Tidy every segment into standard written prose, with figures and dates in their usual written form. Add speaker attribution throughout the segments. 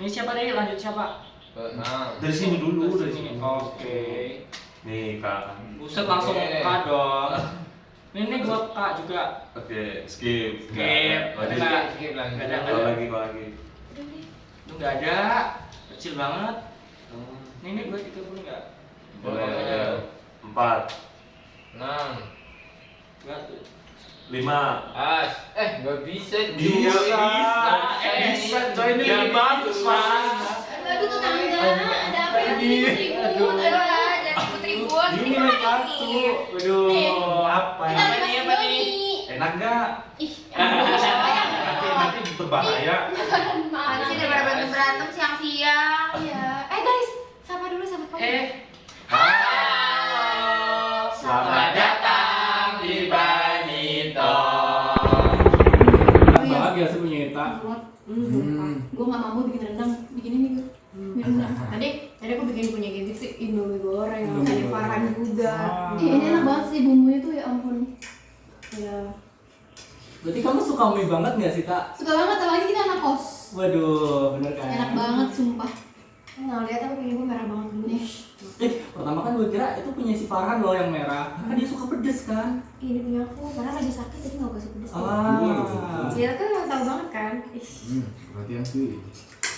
Speaker 1: Ini siapa deh? Lanjut siapa?
Speaker 2: Nah,
Speaker 3: Dari sini dulu, dari sini.
Speaker 1: Oke.
Speaker 3: Nih kak.
Speaker 1: Buset langsung K dong. Ini gua K juga.
Speaker 3: Oke, skip.
Speaker 1: Skip.
Speaker 3: Lagi.
Speaker 2: skip lagi.
Speaker 1: Nggak ada.
Speaker 3: Kalau lagi, kalau lagi.
Speaker 1: Itu nggak ada. Kecil banget. Ini gua 30 nggak?
Speaker 3: Boleh. 4,
Speaker 2: 6.
Speaker 1: Nggak tuh.
Speaker 3: 5.
Speaker 2: Nggak bisa.
Speaker 3: Bisa.
Speaker 1: Bisa,
Speaker 3: coy, ini
Speaker 2: Nggak
Speaker 3: lebih bagus,
Speaker 2: bisa.
Speaker 3: Pak.
Speaker 4: Aduh tetangga, ada apa ini ribut? Aduh jangan ribut-ribut.
Speaker 3: Ini
Speaker 4: Ini kan
Speaker 3: kartu.
Speaker 4: ini.
Speaker 3: Waduh, apa
Speaker 4: Kita
Speaker 3: ini?
Speaker 4: lagi
Speaker 1: Apa
Speaker 4: Mas
Speaker 1: nih?
Speaker 4: Doni.
Speaker 3: Enak nggak?
Speaker 4: Ih,
Speaker 3: Nanti berbahaya.
Speaker 4: mana sih daripada berantem siang-siang. Iya. Guys, sapa dulu sama kamu.
Speaker 3: Halo.
Speaker 1: Selamat datang di Banito.
Speaker 5: Bahagia sih punya Eta.
Speaker 4: Gue nggak mau bikin rendang, bikin ini gue. Bikin rendang. Tadi aku bikin punya gitu sih Indomie goreng,
Speaker 5: Indomie
Speaker 4: ada
Speaker 5: goreng.
Speaker 4: Farhan juga.
Speaker 5: Ah.
Speaker 4: Ini enak banget sih bumbunya tuh ya ampun. Ya.
Speaker 5: Berarti kamu suka mie banget nggak sih, Tak?
Speaker 4: Suka banget apalagi kita anak kos.
Speaker 5: Waduh, bener kan?
Speaker 4: Enak banget sumpah. Nggak lihat aku punya gue merah banget dulu nih.
Speaker 5: Pertama kan gue kira itu punya si Farhan loh yang merah. Kan dia suka pedes kan?
Speaker 4: Ini punya aku karena lagi sakit jadi nggak kasih pedes.
Speaker 5: Ah.
Speaker 4: Dia kan nggak tahu banget kan.
Speaker 6: Perhatian sih.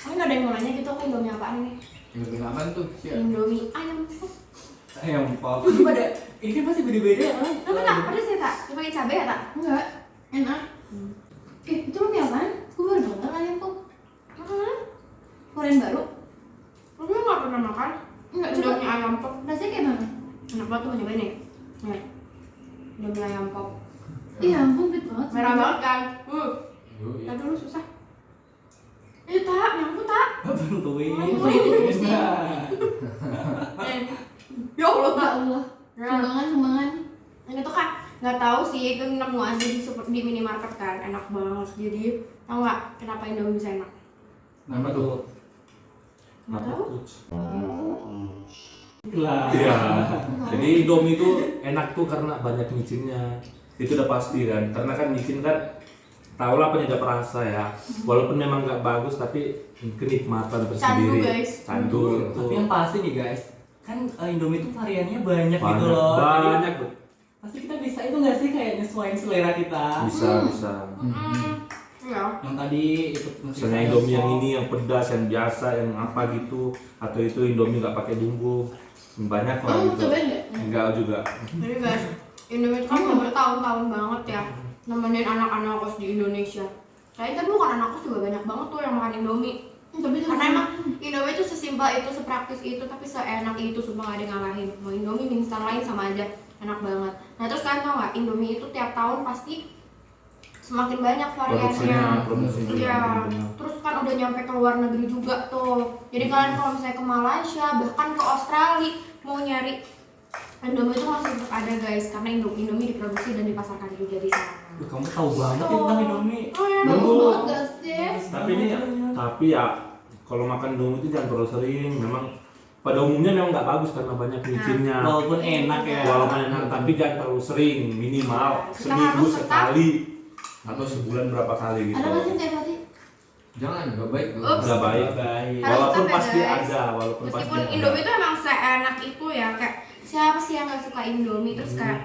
Speaker 4: Aku nggak ada yang mau nanya gitu, aku Indomie apaan nih?
Speaker 6: Indomie apaan tuh? Siap.
Speaker 4: Indomie ayam.
Speaker 5: Ayam pop. Ini pada ini pasti beda-beda ya kan?
Speaker 4: Tapi tak pedes ya tak? Dipakai cabai ya tak? Enggak. Enak. Itu lo mie apaan? Gue baru denger ayam pop. Korean baru? Lu nggak pernah makan? Enggak, Indomie ayam pop. Rasanya kayak mana? Enak banget tuh, mau nyobain nih. Nih. Indomie ayam pop. Iya ampun, gede banget. Merah banget kan? Tadi dulu susah. Tak, nyangkut tak.
Speaker 5: Tentuin.
Speaker 4: Oh, Ya Allah, tak Allah. Sumbangan. Yang itu kan nggak tahu sih, itu nemu aja di minimarket kan, enak banget. Jadi tahu nggak kenapa Indomie bisa enak?
Speaker 5: Nama tuh.
Speaker 4: Nggak tahu.
Speaker 5: Lah.
Speaker 3: Iya. Jadi Indomie itu enak tuh karena banyak micinnya. Itu udah pasti kan. Karena kan micin kan tau lah penyedap rasa ya. Walaupun memang nggak bagus tapi kenikmatan tersendiri.
Speaker 4: guys.
Speaker 3: Candu.
Speaker 5: Tapi yang pasti nih guys, kan Indomie itu variannya banyak gitu loh.
Speaker 3: Banyak
Speaker 5: Jadi,
Speaker 3: tuh.
Speaker 5: pasti kita bisa itu nggak sih kayak nyesuaiin selera kita?
Speaker 3: Bisa, bisa.
Speaker 4: Iya.
Speaker 5: Yang tadi itu
Speaker 3: Misalnya Indomie yang ini yang pedas, yang biasa, yang apa gitu, atau itu Indomie nggak pakai bumbu, banyak lah
Speaker 4: Kamu
Speaker 3: gitu.
Speaker 4: cobain nggak?
Speaker 3: Enggak juga.
Speaker 4: Jadi guys, Indomie itu kan udah bertahun-tahun banget ya nemenin anak-anak kos di Indonesia. Kayaknya tapi bukan anak kos juga banyak banget tuh yang makan Indomie. Karena emang Indomie itu sesimpel itu, sepraktis itu, tapi seenak itu sumpah gak ada yang ngalahin. Mau Indomie mie instan lain sama aja, enak banget. Nah terus kalian tau gak, Indomie itu tiap tahun pasti semakin banyak variasinya.
Speaker 3: Produksinya.
Speaker 4: Iya. Terus kan udah nyampe ke luar negeri juga tuh. Jadi kalian kalau misalnya ke Malaysia, bahkan ke Australia mau nyari Indomie itu masih tetap ada guys, karena Indomie diproduksi dan dipasarkan juga di sana.
Speaker 5: Kamu tahu banget ya tentang Indomie.
Speaker 4: Oh ya,
Speaker 3: Bagus
Speaker 4: bagus
Speaker 3: banget
Speaker 4: gak sih?
Speaker 3: Tapi ini ya, tapi ya kalau makan Indomie itu jangan terlalu sering. Memang pada umumnya memang nggak bagus karena banyak micinnya.
Speaker 5: Walaupun enak ya.
Speaker 3: Walaupun enak, tapi jangan terlalu sering. Minimal
Speaker 4: Kita
Speaker 3: seminggu
Speaker 4: harus tetap-
Speaker 3: sekali atau sebulan berapa kali gitu.
Speaker 4: Ada nggak sih kayak tadi?
Speaker 6: Jangan, nggak baik.
Speaker 4: Ups.
Speaker 3: Nggak baik.
Speaker 5: Baik.
Speaker 4: Harus
Speaker 3: Walaupun
Speaker 4: tetap ya,
Speaker 3: pasti
Speaker 4: guys.
Speaker 3: ada, walaupun pasti
Speaker 4: Meskipun
Speaker 3: ada.
Speaker 4: Indomie itu emang seenak itu ya, kayak siapa sih yang nggak suka Indomie terus kayak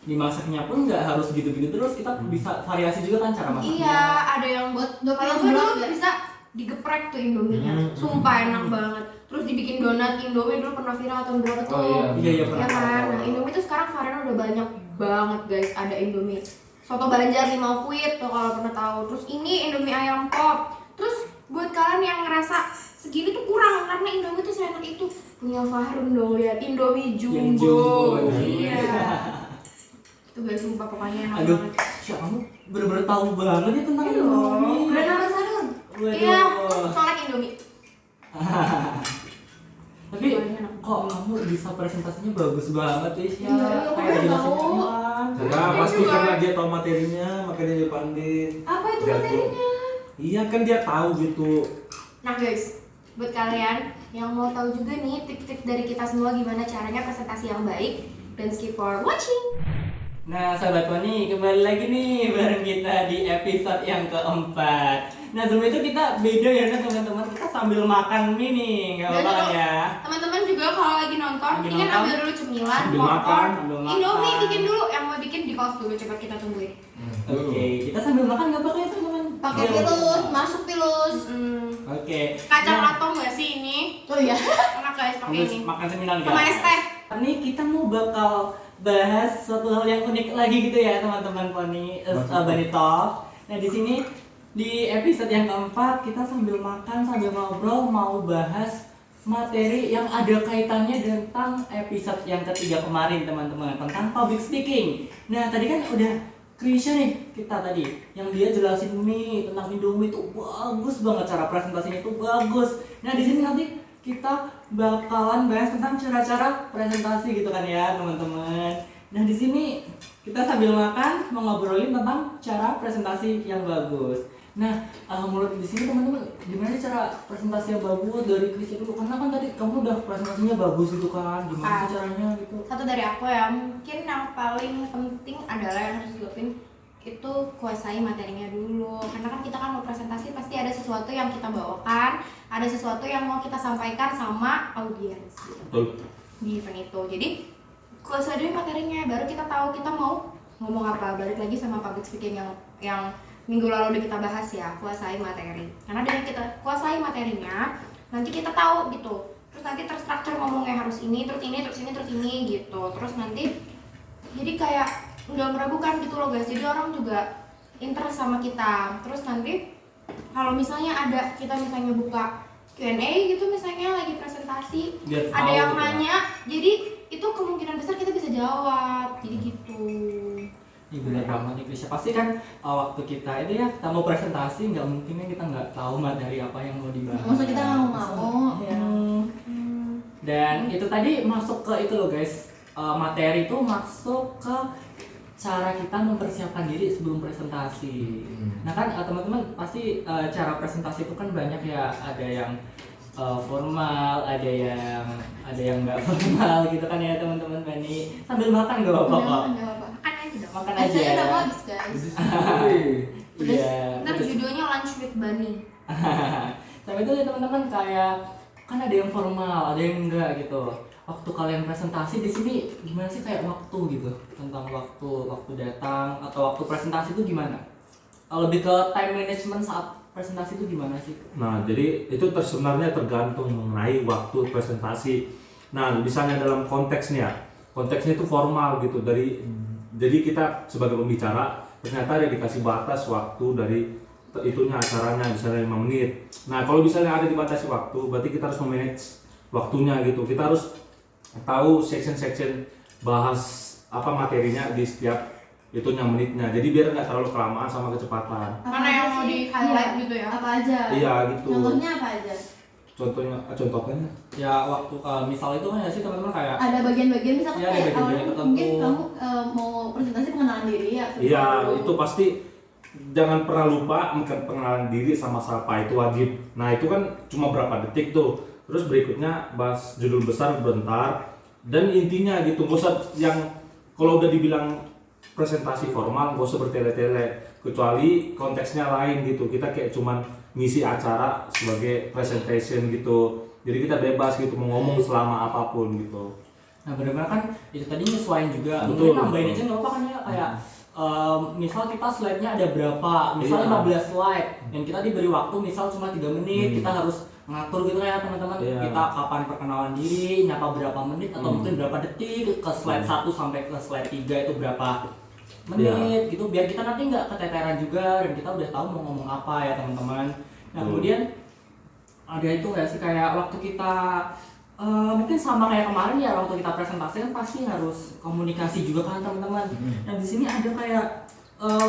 Speaker 5: Dimasaknya pun nggak harus gitu-gitu terus, kita bisa variasi juga kan cara masaknya.
Speaker 4: iya, ada yang buat kalau gue dulu bisa digeprek tuh Indominya, sumpah enak banget. Terus dibikin donat Indomie dulu pernah viral tahun berapa tuh?
Speaker 6: Oh,
Speaker 5: Iya
Speaker 4: Ya
Speaker 5: pernah.
Speaker 4: kan, nah Indomie tuh sekarang varian udah banyak banget guys, ada Indomie soto Banjar limau kuit tuh kalau pernah tahu. Terus ini Indomie ayam pop. Terus buat kalian yang ngerasa segini tuh kurang karena Indomie tuh seenak itu, punya Fahrun dong lihat Indomie
Speaker 5: Yang
Speaker 4: Jumbo.
Speaker 5: jumbo.
Speaker 4: Iya. Itu guys sumpah pokoknya enak
Speaker 5: Aduh,
Speaker 4: banget.
Speaker 5: Syah, kamu bener-bener tahu banget ya tentang
Speaker 4: Aduh,
Speaker 5: Indomie.
Speaker 4: brand Arasadun.
Speaker 5: Waduh.
Speaker 4: Iya, soalnya Indomie.
Speaker 5: Tapi kok kamu bisa presentasinya bagus banget ya, Syah?
Speaker 4: Iya, aku
Speaker 5: Kayak
Speaker 4: baru
Speaker 5: jelasin
Speaker 4: tahu.
Speaker 5: kan.
Speaker 3: Ya pasti karena dia tahu materinya, makanya dia pandai.
Speaker 4: Apa itu
Speaker 3: Jago.
Speaker 4: materinya?
Speaker 3: Iya kan dia tahu gitu.
Speaker 4: Nah guys, buat kalian yang mau tahu juga nih tips-tips dari kita semua gimana caranya presentasi yang baik, dan skip for watching.
Speaker 5: Nah, Sobat Poni, kembali lagi nih bareng kita di episode yang keempat. Nah, sebelum itu kita beda ya kan teman-teman, kita sambil makan mie nih, nggak apa-apa kan ya?
Speaker 4: Teman-teman juga kalau lagi nonton,
Speaker 5: Lagi
Speaker 4: ini kan
Speaker 5: nonton,
Speaker 4: ambil dulu cemilan,
Speaker 3: sambil makan,
Speaker 4: popcorn,
Speaker 5: sambil makan.
Speaker 4: Indomie bikin dulu, yang mau bikin di pause dulu, coba kita tungguin.
Speaker 5: Oke, kita sambil makan nggak apa-apa ya teman-teman?
Speaker 4: Pakai
Speaker 5: Iya.
Speaker 4: pilus, masuk pilus.
Speaker 5: Oke.
Speaker 4: Kacang
Speaker 5: Nah,
Speaker 4: atom nggak sih ini? Oh iya. Enak guys pakai
Speaker 5: sambil
Speaker 4: ini.
Speaker 5: makan cemilan
Speaker 4: Sama es teh.
Speaker 5: Ini kita mau bakal bahas suatu hal yang unik lagi gitu ya teman-teman Poni, Bunny Talk. Nah di sini di episode yang keempat kita sambil makan sambil ngobrol mau bahas materi yang ada kaitannya tentang episode yang ketiga kemarin teman-teman, tentang public speaking. Nah tadi kan udah Krisya nih kita tadi yang dia jelasin mie tentang Indomie itu bagus banget, cara presentasinya itu bagus. Nah di sini nanti kita bakalan bahas tentang cara-cara presentasi gitu kan ya teman-teman. Nah di sini kita sambil makan mau ngobrolin tentang cara presentasi yang bagus. Nah menurut di sini teman-teman gimana sih cara presentasi yang bagus dari Krisya dulu, karena kan tadi kamu udah presentasinya bagus gitu kan, gimana sih caranya gitu?
Speaker 4: Satu dari aku ya, mungkin yang paling penting adalah yang harus dilakuin itu kuasai materinya dulu, karena kan kita kan mau presentasi pasti ada sesuatu yang kita bawakan, ada sesuatu yang mau kita sampaikan sama audiens gitu.
Speaker 3: Betul.
Speaker 4: Di event itu, jadi kuasai dulu materinya, baru kita tahu kita mau ngomong apa. Balik lagi sama public speaking yang minggu lalu udah kita bahas ya, kuasai materi. Karena dengan kita kuasai materinya, nanti kita tahu gitu. Terus nanti terstruktur ngomongnya harus ini, terus ini, terus ini, terus ini gitu. Terus nanti jadi kayak nggak meragukan gitu loh guys. Jadi orang juga interest sama kita. Terus nanti kalau misalnya ada kita misalnya buka Q&A gitu, misalnya lagi presentasi,
Speaker 5: Biar
Speaker 4: ada
Speaker 5: tahu
Speaker 4: yang
Speaker 5: gitu ya.
Speaker 4: nanya, jadi itu kemungkinan besar kita bisa jawab. Jadi gitu.
Speaker 5: Ini benar banget nih Krisya, pasti kan waktu kita itu ya kita mau presentasi nggak mungkin kan kita nggak tahu materi apa yang mau dibahas.
Speaker 4: Masa kita nggak mau.
Speaker 5: Ya. Dan itu tadi masuk ke itu loh guys, materi itu masuk ke cara kita mempersiapkan diri sebelum presentasi. Nah kan teman-teman pasti cara presentasi itu kan banyak ya, ada yang formal, ada yang nggak formal gitu kan ya teman-teman. Bani sambil makan nggak apa-apa kok.
Speaker 4: Nggak apa-apa. Makan aja dong.
Speaker 5: Makan aja.
Speaker 4: Biasanya udah mau habis guys.
Speaker 5: Iya.
Speaker 4: Ntar judulnya lunch with Bunny.
Speaker 5: Sampai itu ya teman-teman, kayak kan ada yang formal, ada yang enggak gitu. Waktu kalian presentasi di sini gimana sih, kayak waktu gitu, tentang waktu datang atau waktu presentasi itu gimana? Lebih ke time management saat presentasi itu gimana sih?
Speaker 3: Nah, jadi itu sebenarnya tergantung mengenai waktu presentasi. Nah, misalnya dalam konteksnya itu formal gitu, jadi kita sebagai pembicara ternyata ada dikasih batas waktu dari itunya acaranya, misalnya 5 menit. Nah, kalau misalnya ada dibatasi waktu, berarti kita harus memanage waktunya gitu. Kita harus tahu section-section bahas apa materinya di setiap itunya menitnya. Jadi biar nggak terlalu kelamaan sama kecepatan.
Speaker 4: Mana yang mau di highlight gitu ya?
Speaker 7: Apa aja?
Speaker 3: Iya gitu.
Speaker 7: Contohnya apa aja?
Speaker 3: Contohnya
Speaker 5: Ya waktu misal itu kan ya sih teman-teman, kayak
Speaker 7: Ada bagian-bagian misalkan
Speaker 5: Iya, ada
Speaker 7: kayak
Speaker 5: bagian-bagian
Speaker 7: awalnya
Speaker 5: tertentu.
Speaker 7: mungkin kamu mau presentasi pengenalan diri ya.
Speaker 3: iya itu pasti jangan pernah lupa pengenalan diri sama siapa, itu wajib. Nah itu kan cuma berapa detik tuh. Terus berikutnya bahas judul besar bentar dan intinya gitu. Gak usah yang kalau udah dibilang presentasi formal gak usah bertele-tele, kecuali konteksnya lain gitu. Kita kayak cuman ngisi acara sebagai presentation gitu. Jadi kita bebas gitu mau ngomong selama apapun gitu.
Speaker 5: nah benar-benar kan itu tadi nyesuaiin juga.
Speaker 3: Betul,
Speaker 5: Mungkin nambahin
Speaker 3: betul.
Speaker 5: aja nggak apa kan ya, kayak misal kita slide-nya ada berapa, misal
Speaker 3: Iya.
Speaker 5: 15 slide dan kita diberi waktu misal cuma 3 menit, kita harus ngatur gitu ya teman-teman.
Speaker 3: Iya.
Speaker 5: Kita kapan perkenalan diri, nyapa berapa menit atau mungkin berapa detik, ke slide 1 sampai ke slide 3 itu berapa menit gitu, biar kita nanti nggak keteteran juga dan kita udah tahu mau ngomong apa ya teman-teman. Nah kemudian ada itu nggak sih, kayak waktu kita mungkin sama kayak kemarin ya, waktu kita presentasi kan pasti harus komunikasi juga kan teman-teman. Nah di sini ada kayak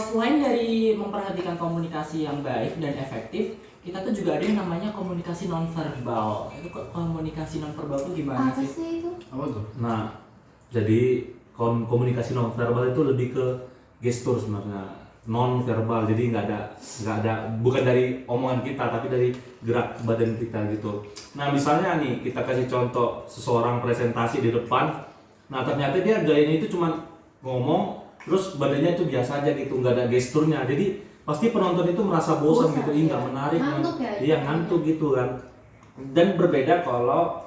Speaker 5: selain dari memperhatikan komunikasi yang baik dan efektif, kita tuh juga ada yang namanya komunikasi nonverbal. Itu komunikasi nonverbal tuh gimana
Speaker 7: Apa
Speaker 5: sih?
Speaker 7: sih itu?
Speaker 6: Apa tuh?
Speaker 3: Nah jadi komunikasi nonverbal itu lebih ke gestur sebenarnya, non verbal. Jadi nggak ada bukan dari omongan kita tapi dari gerak badan kita gitu. Nah misalnya nih kita kasih contoh seseorang presentasi di depan, nah ternyata dia gayanya itu cuma ngomong terus badannya itu biasa aja gitu, nggak ada gesturnya, jadi pasti penonton itu merasa bosan gitu, nggak menarik,
Speaker 7: Ngantuk ya?
Speaker 3: iya ngantuk gitu kan. Dan berbeda kalau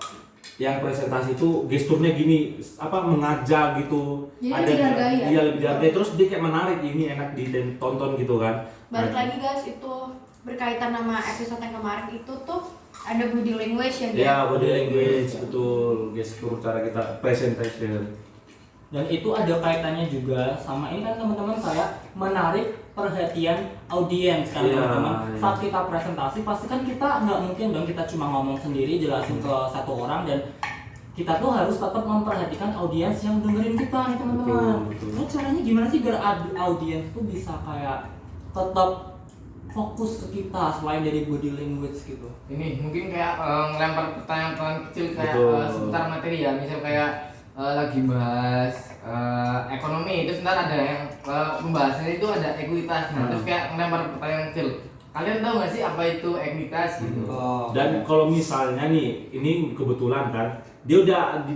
Speaker 3: yang presentasi itu gesturnya gini, mengajak gitu,
Speaker 7: Jadi lebih dihargai ya?
Speaker 3: Iya lebih dihargai, terus dia kayak menarik, ini enak ditonton gitu kan.
Speaker 4: Balik lagi guys, itu berkaitan sama episode yang kemarin itu tuh ada body language ya dia.
Speaker 3: Ya, body language, betul, gestur, cara kita presentation.
Speaker 5: Dan itu ada kaitannya juga sama ini kan teman-teman, kayak menarik perhatian audiens kan
Speaker 3: Iya,
Speaker 5: teman-teman.
Speaker 3: iya.
Speaker 5: Saat kita presentasi pasti kan kita nggak mungkin dong kita cuma ngomong sendiri jelasin ke satu orang, dan kita tuh harus tetap memperhatikan audiens yang dengerin kita nih teman-teman.
Speaker 3: Betul, betul.
Speaker 5: Nah, caranya gimana sih biar audiens tuh bisa kayak tetap fokus ke kita selain dari body language gitu?
Speaker 2: Ini mungkin kayak ngelempar pertanyaan kecil kayak
Speaker 3: Betul.
Speaker 2: seputar materi ya, misal kayak lagi bahas ekonomi, terus ntar ada yang pembahasannya itu ada ekuitas, nah terus kayak ngelempar pertanyaan kecil, kalian tahu nggak sih apa itu ekuitas gitu?
Speaker 3: Dan kalau misalnya nih, ini kebetulan kan, dia udah di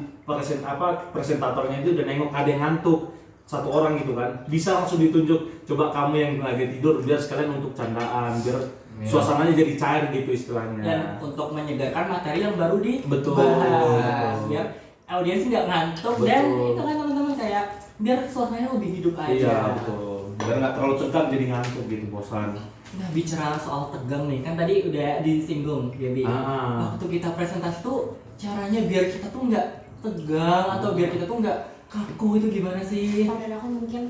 Speaker 3: presentatornya itu udah nengok ada yang ngantuk satu orang gitu kan, bisa langsung ditunjuk, coba kamu yang lagi tidur, biar sekalian untuk candaan, biar
Speaker 2: Iya.
Speaker 3: suasananya jadi cair gitu istilahnya.
Speaker 5: Dan untuk menyegarkan materi yang baru
Speaker 3: Betul.
Speaker 5: dibahas, biar audiens nggak ngantuk,
Speaker 3: Betul.
Speaker 5: dan itu kan teman-teman kayak biar suasananya lebih hidup aja.
Speaker 3: Iya betul, biar nggak terlalu tegang jadi ngantuk gitu, bosan.
Speaker 5: Nah, bicara soal tegang nih, kan tadi udah disinggung Gaby. Waktu kita presentasi tuh caranya biar kita tuh nggak tegang atau biar kita tuh nggak kaku, itu gimana sih?
Speaker 4: Kalau dari aku mungkin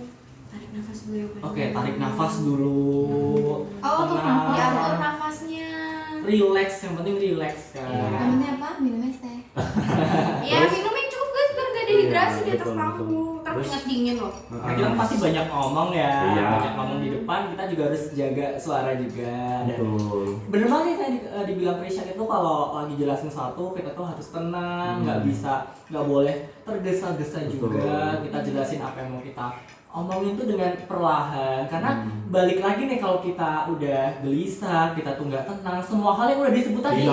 Speaker 4: tarik nafas dulu.
Speaker 5: Oke, tarik nafas dulu.
Speaker 7: Oh, untuk
Speaker 5: Tenang.
Speaker 7: nafas.
Speaker 4: Diatur nafasnya.
Speaker 5: Relax, yang penting relax kan.
Speaker 7: Yang penting apa? Minum es teh.
Speaker 4: Ya minum yang cukup guys biar gak dehidrasi
Speaker 3: Iya,
Speaker 4: di atas
Speaker 3: betul,
Speaker 4: panggung.
Speaker 3: betul.
Speaker 4: Ntar
Speaker 3: Terus-
Speaker 4: keringat dingin loh.
Speaker 5: Nah, kita kan pasti banyak ngomong ya,
Speaker 3: Iya.
Speaker 5: banyak ngomong di depan, kita juga harus jaga suara juga. Dan
Speaker 3: Betul.
Speaker 5: bener banget ya, kayak dibilang Krisya itu kalau lagi jelasin satu kita tuh harus tenang, nggak nggak boleh tergesa-gesa juga. Kita jelasin apa yang mau kita omongin tuh dengan perlahan, karena balik lagi nih kalau kita udah gelisah, kita tuh nggak tenang, semua hal yang udah disebut tadi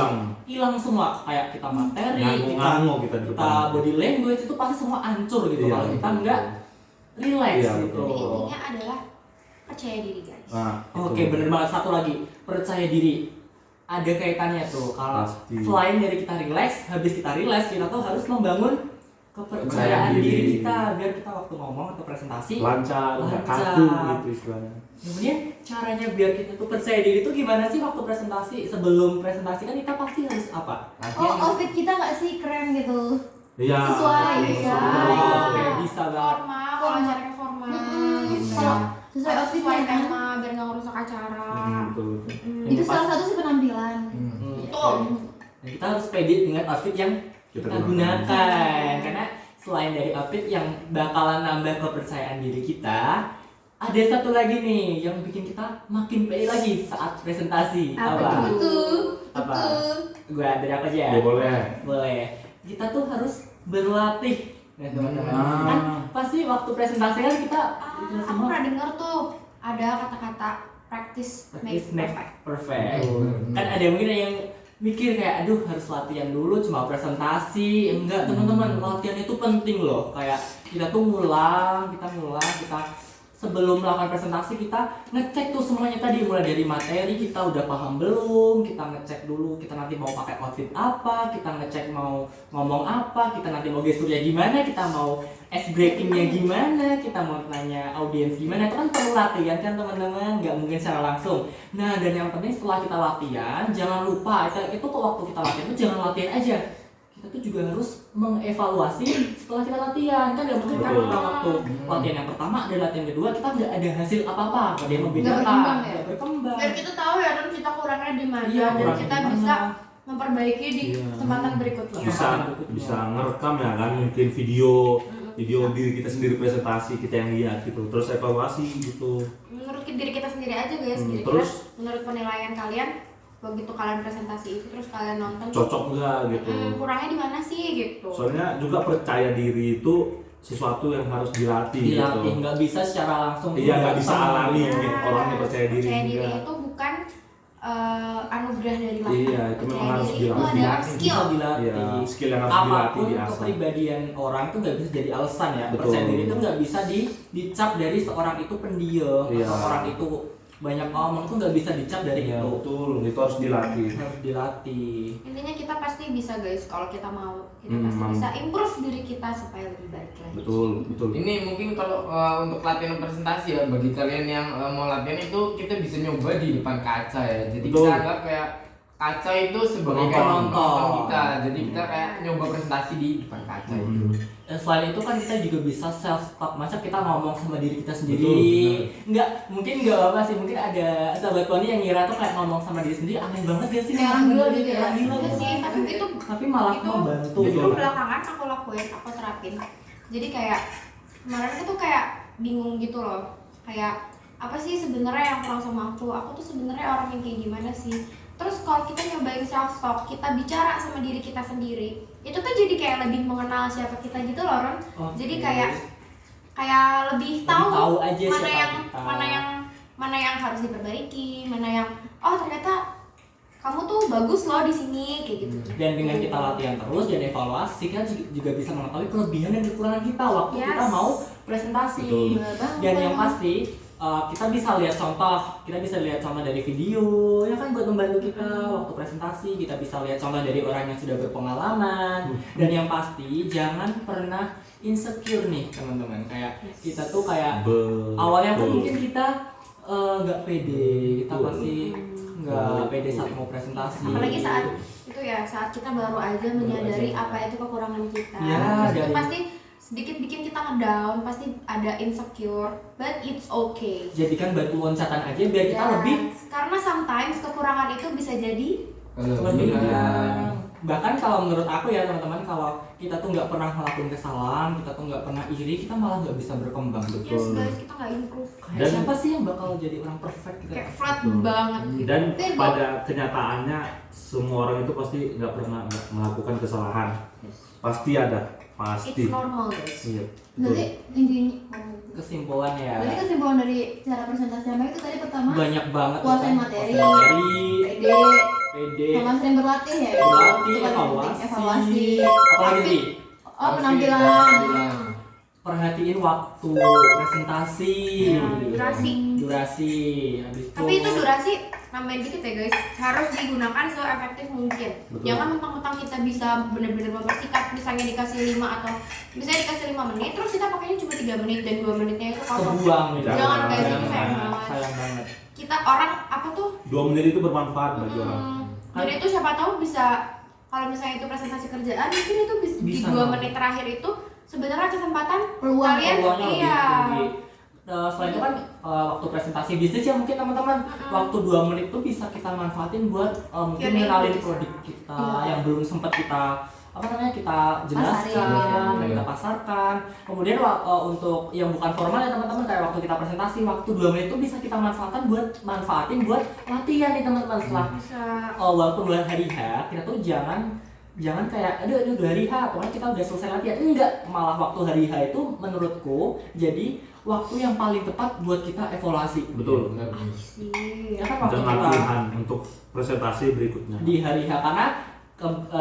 Speaker 5: hilang semua, kayak kita materi,
Speaker 3: Ngangung kita di
Speaker 5: kita
Speaker 3: depan.
Speaker 5: body language itu pasti semua hancur gitu
Speaker 3: Iya,
Speaker 5: kalau kita
Speaker 3: betul.
Speaker 5: nggak relax
Speaker 3: Iya,
Speaker 5: gitu.
Speaker 4: Jadi intinya adalah percaya diri guys.
Speaker 3: Nah,
Speaker 5: Oke,
Speaker 3: itu.
Speaker 5: bener banget. Satu lagi, percaya diri. Ada kaitannya tuh. Kalau
Speaker 3: Pasti.
Speaker 5: selain dari kita relax, habis kita relax, kita tuh harus membangun kepercayaan diri kita biar kita waktu ngomong atau presentasi
Speaker 3: lancar, nggak
Speaker 5: lancar.
Speaker 3: kaku gitu istilahnya.
Speaker 5: Kemudian caranya biar kita tuh percaya diri tuh gimana sih waktu presentasi? Sebelum presentasi kan kita pasti harus apa?
Speaker 7: Oh, outfit kita nggak sih keren gitu?
Speaker 3: Iya.
Speaker 7: Sesuai,
Speaker 3: betul,
Speaker 7: ya.
Speaker 3: betul.
Speaker 5: Oke, bisa banget.
Speaker 4: Formal, kalau acaranya formal gitu ya.
Speaker 7: Kalau sesuai outfitnya
Speaker 4: Sesuai
Speaker 7: kan?
Speaker 4: tema biar nggak ngerusak acara.
Speaker 3: Betul, betul.
Speaker 7: Itu salah satu sih penampilan.
Speaker 4: Betul.
Speaker 5: Dan kita harus pede dengan outfit yang kita gunakan, karena selain dari outfit yang bakalan nambah kepercayaan diri kita, ada satu lagi nih yang bikin kita makin pede lagi saat presentasi.
Speaker 7: Apa tuh?
Speaker 5: Apa? Gua dari apa aja?
Speaker 3: Ya boleh.
Speaker 5: Boleh. Kita tuh harus berlatih, ya teman-teman.
Speaker 3: Ah.
Speaker 5: Kan pasti waktu presentasi kan kita
Speaker 4: Aku pernah dengar tuh ada kata-kata practice make
Speaker 5: make
Speaker 4: perfect.
Speaker 5: perfect.
Speaker 3: Betul.
Speaker 5: Kan ada mungkin yang mikir kayak aduh harus latihan dulu cuma presentasi. Enggak teman-teman, latihan itu penting loh. Kayak kita tuh ngulang, kita sebelum melakukan presentasi kita ngecek tuh semuanya tadi, mulai dari materi kita udah paham belum, kita ngecek dulu kita nanti mau pakai outfit apa, kita ngecek mau ngomong apa, kita nanti mau gesturnya gimana, kita mau ice breakingnya gimana, kita mau tanya audiens gimana, itu kan perlu latihan kan teman-teman, nggak mungkin secara langsung. Nah dan yang penting setelah kita latihan jangan lupa itu kok waktu kita latihan itu jangan latihan aja, kita tuh juga harus mengevaluasi setelah kita latihan. Kan nggak mungkin kan
Speaker 3: Betul.
Speaker 5: waktu latihan yang pertama dan latihan kedua kita nggak ada hasil apa-apa, nggak ada yang
Speaker 7: Nggak
Speaker 5: membedakan,
Speaker 7: berkembang ya?
Speaker 5: nggak berkembang.
Speaker 4: Biar kita tahu ya kan kita kurangnya di mana
Speaker 5: Iya,
Speaker 4: dan
Speaker 5: kurang
Speaker 4: kita
Speaker 5: di mana.
Speaker 4: bisa memperbaiki di
Speaker 3: Iya.
Speaker 4: kesempatan berikutnya.
Speaker 3: bisa ngerekam ya kan, mungkin video diri kita sendiri presentasi, kita yang lihat gitu, terus evaluasi gitu.
Speaker 4: Menurut diri kita sendiri aja guys, kira-kira
Speaker 3: terus?
Speaker 4: menurut penilaian kalian begitu kalian presentasi itu terus kalian nonton
Speaker 3: Cocok nggak gitu.
Speaker 4: kurangnya di mana sih gitu.
Speaker 3: Soalnya juga percaya diri itu sesuatu yang harus dilatih
Speaker 5: Dilatih,
Speaker 3: gitu.
Speaker 5: nggak bisa secara langsung.
Speaker 3: Iya, nggak bisa
Speaker 5: datang.
Speaker 3: alami
Speaker 4: Nah,
Speaker 3: gitu, orangnya percaya diri
Speaker 4: percaya diri
Speaker 3: enggak.
Speaker 4: itu bukan anugerah dari Lahan.
Speaker 3: Iya, itu memang
Speaker 4: Percaya
Speaker 3: harus
Speaker 4: diri itu
Speaker 3: dilatih.
Speaker 4: adalah
Speaker 5: bisa
Speaker 4: skill.
Speaker 5: dilatih.
Speaker 3: Iya, skill yang harus dilatih
Speaker 5: Apapun
Speaker 3: di asal.
Speaker 5: kepribadian orang itu nggak bisa jadi alasan ya.
Speaker 3: Betul.
Speaker 5: Percaya diri itu nggak bisa dicap dari seorang itu pendiam
Speaker 3: Iya.
Speaker 5: atau orang itu banyak ngomong itu nggak bisa dicap dari
Speaker 3: Iya,
Speaker 5: itu.
Speaker 3: betul, itu harus dilatih.
Speaker 5: Harus dilatih.
Speaker 4: Intinya kita pasti bisa guys kalau kita mau. Kita
Speaker 3: Hmm,
Speaker 4: pasti
Speaker 3: mam.
Speaker 4: bisa improve diri kita supaya lebih baik lagi.
Speaker 3: Betul, betul.
Speaker 2: Ini mungkin kalau untuk latihan presentasi ya, bagi kalian yang mau latihan itu kita bisa nyoba di depan kaca ya. Jadi
Speaker 3: Betul.
Speaker 2: kita anggap kayak kaca itu sebagai kayak
Speaker 5: Penonton.
Speaker 2: penonton kita. Jadi kita kayak nyoba presentasi di depan kaca itu.
Speaker 5: Selain itu kan kita juga bisa self talk. Masa kita ngomong sama diri kita sendiri?
Speaker 3: Betul,
Speaker 5: Mungkin nggak apa sih. Mungkin ada sahabat Poni yang ngira tuh kayak ngomong sama diri sendiri aneh banget ya sih.
Speaker 7: Kayak orang gila gitu ya.
Speaker 5: Orang gila
Speaker 4: Iya
Speaker 5: gitu.
Speaker 4: sih, tapi itu
Speaker 5: Tapi malah
Speaker 4: itu
Speaker 5: membantu.
Speaker 4: justru
Speaker 5: gitu.
Speaker 4: belakangan aku lakuin, aku terapin. Jadi kayak kemarin aku tuh kayak bingung gitu loh. Kayak apa sih sebenarnya yang kurang sama aku? Aku tuh sebenarnya orang yang kayak gimana sih? Terus kalau kita nyobain self talk, kita bicara sama diri kita sendiri, itu tuh jadi kayak lebih mengenal siapa kita gitu loh, Ron.
Speaker 5: Oke.
Speaker 4: Jadi kayak lebih
Speaker 5: tahu
Speaker 4: tahu
Speaker 5: aja
Speaker 4: mana
Speaker 5: siapa
Speaker 4: yang
Speaker 5: kita.
Speaker 4: mana yang harus diperbaiki, mana yang oh ternyata kamu tuh bagus loh di sini kayak gitu.
Speaker 5: Dan dengan kita latihan terus dan evaluasi, kita juga bisa mengetahui kelebihan dan kekurangan kita waktu
Speaker 4: Yes.
Speaker 5: kita mau presentasi.
Speaker 3: Betul.
Speaker 4: Bener banget.
Speaker 5: Dan yang pasti kita bisa lihat contoh dari video ya kan buat membantu kita waktu presentasi. Kita bisa lihat contoh dari orang yang sudah berpengalaman. Dan yang pasti jangan pernah insecure nih teman-teman. Kayak kita tuh kayak awalnya pun
Speaker 3: Betul.
Speaker 5: mungkin kita nggak pede, kita
Speaker 3: Betul.
Speaker 5: pasti nggak pede saat mau presentasi.
Speaker 4: Apalagi saat itu ya, saat kita baru aja menyadari
Speaker 3: aja.
Speaker 4: apa itu kekurangan kita.
Speaker 5: Ya,
Speaker 4: Terus itu
Speaker 5: dari-
Speaker 4: pasti sedikit bikin kita ngedown, pasti ada insecure, but it's okay.
Speaker 5: Jadikan batu loncatan aja biar kita
Speaker 4: Yes.
Speaker 5: lebih
Speaker 4: Karena sometimes kekurangan itu bisa jadi
Speaker 5: kelebihan. Bahkan kalau menurut aku ya teman-teman, kalau kita tuh nggak pernah ngelakuin kesalahan, kita tuh nggak pernah iri, kita malah nggak bisa berkembang.
Speaker 4: yes guys, kita nggak improve.
Speaker 5: Kayak
Speaker 3: Dan-
Speaker 5: siapa sih yang bakal jadi orang perfect gitu?
Speaker 4: Kayak flat
Speaker 3: Betul.
Speaker 4: banget gitu.
Speaker 3: Dan
Speaker 4: Tapi
Speaker 3: pada kenyataannya semua orang itu pasti nggak pernah nggak melakukan kesalahan. Pasti ada, pasti.
Speaker 4: it's normal guys.
Speaker 3: Iya.
Speaker 7: Berarti intinya
Speaker 5: Kesimpulan ya,
Speaker 7: berarti kesimpulan dari cara presentasi yang baik itu tadi pertama
Speaker 5: banyak banget
Speaker 7: kuasain
Speaker 5: kan.
Speaker 7: materi.
Speaker 5: Kuasain materi,
Speaker 7: pede,
Speaker 5: pede,
Speaker 7: sama sering berlatih ya.
Speaker 5: berlatih,
Speaker 7: Itu paling penting.
Speaker 5: evaluasi. Apalagi sih?
Speaker 7: Oh, penampilan.
Speaker 5: Perhatiin waktu presentasi,
Speaker 4: Ya, durasi.
Speaker 5: Habis
Speaker 4: Tapi itu durasi nambahin dikit ya guys, harus digunakan seefektif mungkin.
Speaker 3: Betul.
Speaker 4: Jangan mentang-mentang kita bisa benar-benar mempersikat, misalnya dikasih 5 atau misalnya dikasih 5 menit, terus kita pakainya cuma 3 menit dan 2 menitnya itu kosong.
Speaker 5: kebuang gitu.
Speaker 4: Jangan guys, itu
Speaker 3: Jangan.
Speaker 4: sayang banget.
Speaker 5: Sayang banget.
Speaker 4: Kita orang apa tuh?
Speaker 3: 2 menit itu bermanfaat bagi orang.
Speaker 4: Dan itu siapa tahu bisa, kalau misalnya itu presentasi kerjaan, mungkin itu di
Speaker 5: Bisa.
Speaker 4: 2 menit terakhir itu sebenarnya kesempatan
Speaker 7: Peluang.
Speaker 4: kalian
Speaker 5: Peluangnya lebih
Speaker 4: iya.
Speaker 5: tinggi. Selain itu kan waktu presentasi bisnis ya mungkin teman-teman waktu 2 menit itu bisa kita manfaatin buat mungkin
Speaker 4: Q&A
Speaker 5: kenalin
Speaker 4: bisa.
Speaker 5: produk kita
Speaker 7: Iya.
Speaker 5: yang belum sempat kita kita jelaskan,
Speaker 7: Pasarin.
Speaker 5: dan kita pasarkan. Kemudian untuk yang bukan formal ya teman-teman, kayak waktu kita presentasi waktu 2 menit itu bisa kita manfaatkan buat latihan nih teman-teman. Setelah
Speaker 4: Bisa.
Speaker 5: walaupun udah hari H, kita tuh jangan kayak aduh udah hari H, pokoknya kita udah selesai latihan. Enggak, malah waktu hari H itu menurutku jadi waktu yang paling tepat buat kita evaluasi.
Speaker 3: Betul.
Speaker 4: Sih.
Speaker 5: Ya kan waktu
Speaker 3: Dan
Speaker 5: kita
Speaker 3: latihan untuk presentasi berikutnya.
Speaker 5: di hari H, karena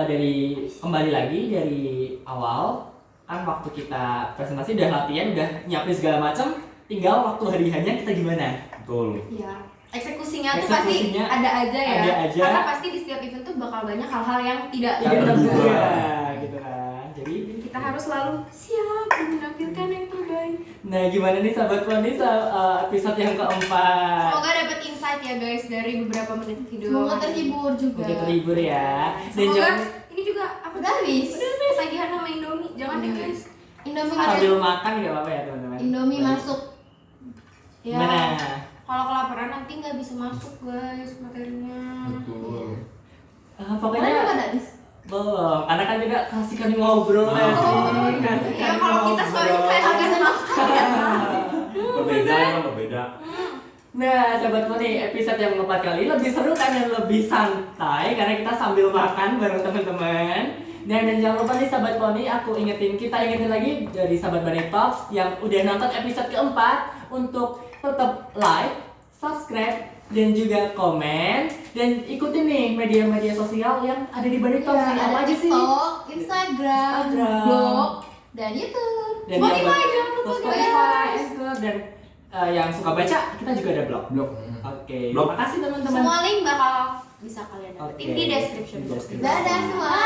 Speaker 5: dari kembali lagi dari awal kan waktu kita presentasi udah latihan, udah nyiapin segala macam, tinggal waktu hari H-nya kita gimana.
Speaker 3: Betul.
Speaker 4: Iya. Eksekusinya tuh pasti
Speaker 5: Eksekusinya
Speaker 4: ada aja ya.
Speaker 5: ada aja.
Speaker 4: Karena pasti di setiap event tuh bakal banyak hal-hal yang tidak
Speaker 5: Tidak
Speaker 3: terduga.
Speaker 5: terduga gitu kan. Jadi
Speaker 4: kita harus selalu siap dan menampilkan yang terbaik.
Speaker 5: nah gimana nih sahabat Poni episode yang keempat.
Speaker 4: Semoga dapat insight ya guys dari beberapa menit video.
Speaker 7: Semoga terhibur juga.
Speaker 5: Mungkin terhibur ya. Dan
Speaker 4: Semoga
Speaker 5: jangan
Speaker 4: ini juga apa
Speaker 7: Udah habis.
Speaker 4: Udah habis tagihan sama Indomie. Jangan deh guys.
Speaker 7: Indomie
Speaker 5: sambil
Speaker 7: masuk.
Speaker 5: makan nggak apa-apa ya teman-teman.
Speaker 7: Indomie masuk.
Speaker 4: Ya.
Speaker 5: Gimana?
Speaker 4: Kalau kelaparan nanti nggak bisa masuk guys materinya.
Speaker 6: Betul.
Speaker 7: Kalian
Speaker 5: Pokoknya
Speaker 7: juga ada habis.
Speaker 5: belum, karena kan juga kasih kami ngobrol ya sih. Kasih
Speaker 4: Ya
Speaker 5: kami
Speaker 4: kalau kita soalnya
Speaker 5: ngobrol.
Speaker 4: kayak agak makan ya.
Speaker 3: Berbeda emang berbeda.
Speaker 5: Nah, sahabat Poni, episode yang keempat kali lebih seru kan dan lebih santai karena kita sambil makan bareng teman-teman. Dan jangan lupa nih sahabat Poni, kita ingetin lagi dari sahabat Bunny Talks yang udah nonton episode keempat untuk tetap like, subscribe, dan juga komen dan ikutin nih media-media sosial yang ada di Banitop.
Speaker 7: Iya,
Speaker 5: Apa
Speaker 7: ada
Speaker 5: aja sih?
Speaker 7: TikTok, Instagram, blog, dan YouTube.
Speaker 5: Dan
Speaker 7: Spotify
Speaker 5: yang-
Speaker 7: jangan lupa
Speaker 5: Spotify,
Speaker 7: guys.
Speaker 5: Anchor, dan yang suka baca kita juga ada blog.
Speaker 6: Blok.
Speaker 5: Oke,
Speaker 3: Blog.
Speaker 5: terima kasih teman-teman.
Speaker 7: Semua link bakal bisa kalian dapetin
Speaker 5: Oke.
Speaker 7: di description
Speaker 5: Di
Speaker 7: box.
Speaker 5: description.
Speaker 7: Dadah semua.